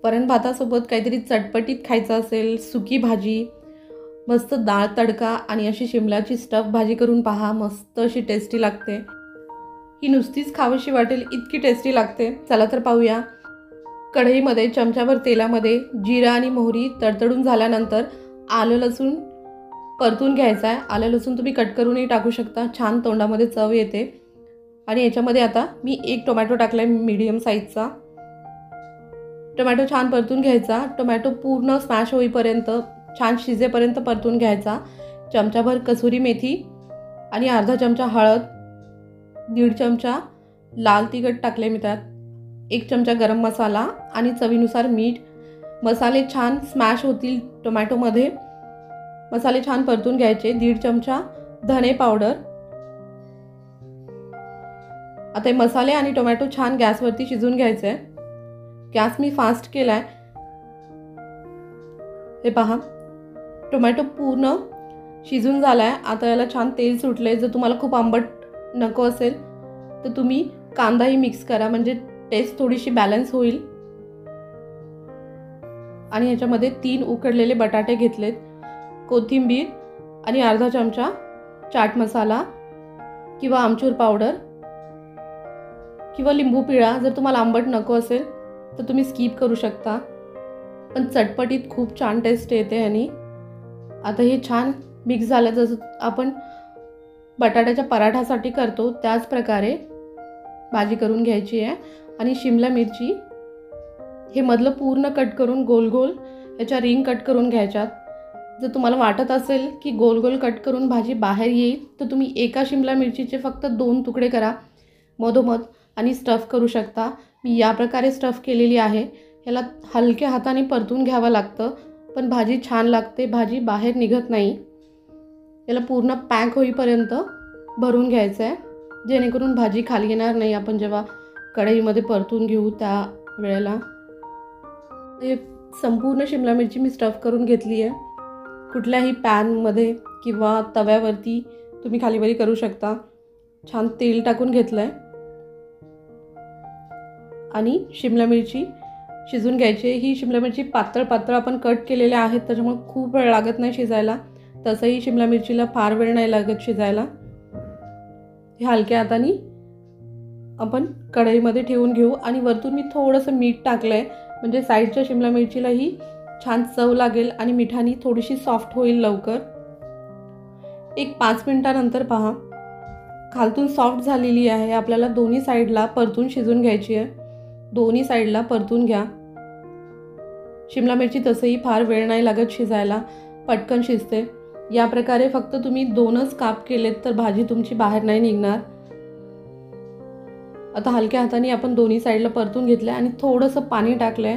वरण भातासोबत काहीतरी चटपटीत खायचं असेल, सुकी भाजी, मस्त डाळ तडका आणि अशी शिमलाची स्टफ भाजी करून पहा, मस्त अशी टेस्टी लागते। ही नुसतीच खावीशी वाटेल इतकी टेस्टी लागते। चला तर पाहूया। कढईमध्ये चमचाभर तेलामध्ये जिरा आणि मोहरी तडतडून झाल्यानंतर आलं लसूण परतून घ्यायचा आहे। आलं लसूण तुम्ही कट करूनही टाकू शकता, छान तोंडामध्ये चव येते। आणि याच्यामध्ये आता मी एक टोमॅटो टाकलाय मीडियम साईजचा। टोमॅटो छान परतून घ्यायचा। टोमॅटो पूर्ण स्मॅश होईपर्यंत, छान शिजेपर्यंत परतून घ्यायचा। चमचाभर कसुरी मेथी आणि अर्धा चमचा हळद, 1.5 चमचा लाल तिखट टाकले मी त्यात, 1 चमचा गरम मसाला आणि चवीनुसार मीठ। मसाले छान स्मॅश होतील टोमॅटोमध्ये, मसाले छान परतून घ्यायचे। 1.5 चमचा धने पावडर। आता हे मसाले आणि टोमॅटो छान गॅसवरती शिजून घ्यायचे। गॅस मी फास्ट केलाय। हे पहा, टोमॅटो पूर्ण शिजून झालाय। आता याला छान तेल सुटले। जर तुम्हाला खूप आंबट नको असेल तर तुम्ही कांदाही मिक्स करा, म्हणजे टेस्ट थोडीशी बॅलन्स होईल। आणि ह्याच्यामध्ये 3 उकडलेले बटाटे घेतलेत, कोथिंबीर आणि अर्धा चमचा चाट मसाला किंवा आमचूर पावडर किंवा लिंबू पिळा। जर तुम्हाला आंबट नको असेल तर तुम्ही स्किप करू शकता, पण चटपटीत खूप छान टेस्ट येते आणि आता हे छान मिक्स झालं। जसं आपण बटाट्याच्या पराठासाठी करतो त्याच प्रकारे भाजी करून घ्यायची आहे। आणि शिमला मिरची हे मधलं पूर्ण कट करून गोल गोल याच्या रिंग कट करून घ्यायच्यात। जर तुम्हाला वाटत असेल की गोल गोल कट करून भाजी बाहेर येईल तर तुम्ही एका शिमला मिरचीचे फक्त 2 तुकडे करा मधोमध आणि स्टफ करू शकता। मी या प्रकारे स्टफ केलेली आहे। याला हलक्या हाताने परतून घ्यावं लागतं, पण भाजी छान लागते, भाजी बाहेर निघत नाही। याला पूर्ण पॅक होईपर्यंत भरून घ्यायचं आहे, जेणेकरून भाजी खाली येणार नाही आपण जेव्हा कढईमध्ये परतून घेऊ त्या वेळेला। हे संपूर्ण शिमला मिरची मी स्टफ करून घेतली आहे। कुठल्याही पॅनमध्ये किंवा तव्यावरती तुम्ही खालीवरी करू शकता। छान तेल टाकून घेतलं आहे आणि शिमला मिरची शिजून घ्यायची। ही शिमला मिरची पातळ पातळ आपण कट केलेल्या आहेत, त्याच्यामुळे खूप वेळ लागत नाही शिजायला। तसंही शिमला मिरचीला फार वेळ नाही लागत शिजायला। हे हलक्या हाताने आपण कढईमध्ये ठेवून घेऊ आणि वरतून मी थोडंसं मीठ टाकलंय, म्हणजे साईडच्या शिमला मिरचीलाही छान चव लागेल आणि मिठानी थोडीशी सॉफ्ट होईल लवकर। एक 5 मिनिटानंतर पहा, खालतून सॉफ्ट झालेली आहे। आपल्याला दोन्ही साईडला परतून शिजून घ्यायची आहे। दोन्ही साईडला परतून घ्या। शिमला मिरची तसंही फार वेळ नाही लागत शिजायला, पटकन शिजते। या प्रकारे फक्त तुम्ही 2च काप केलेत तर भाजी तुमची बाहेर नाही निघणार। आता हलक्या हाताने आपण दोन्ही साईडला परतून घेतले आणि थोडंसं पाणी टाकलंय,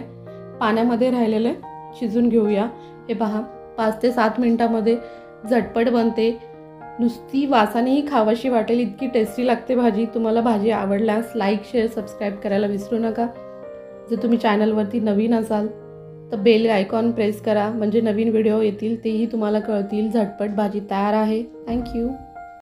पाण्यामध्ये राहिलेले शिजून घेऊया। हे पहा, 5 ते 7 मिनिटांमध्ये झटपट बनते। नुसती वासानेही खावाशी वाटेल इतकी टेस्टी लागते भाजी। तुम्हाला भाजी आवडल्यास लाईक, शेअर, सबस्क्राईब करायला विसरू नका। जर तुम्ही चॅनलवरती नवीन असाल तर बेल आयकॉन प्रेस करा, म्हणजे नवीन व्हिडिओ येतील तेही तुम्हाला कळतील। झटपट भाजी तयार आहे। थँक्यू।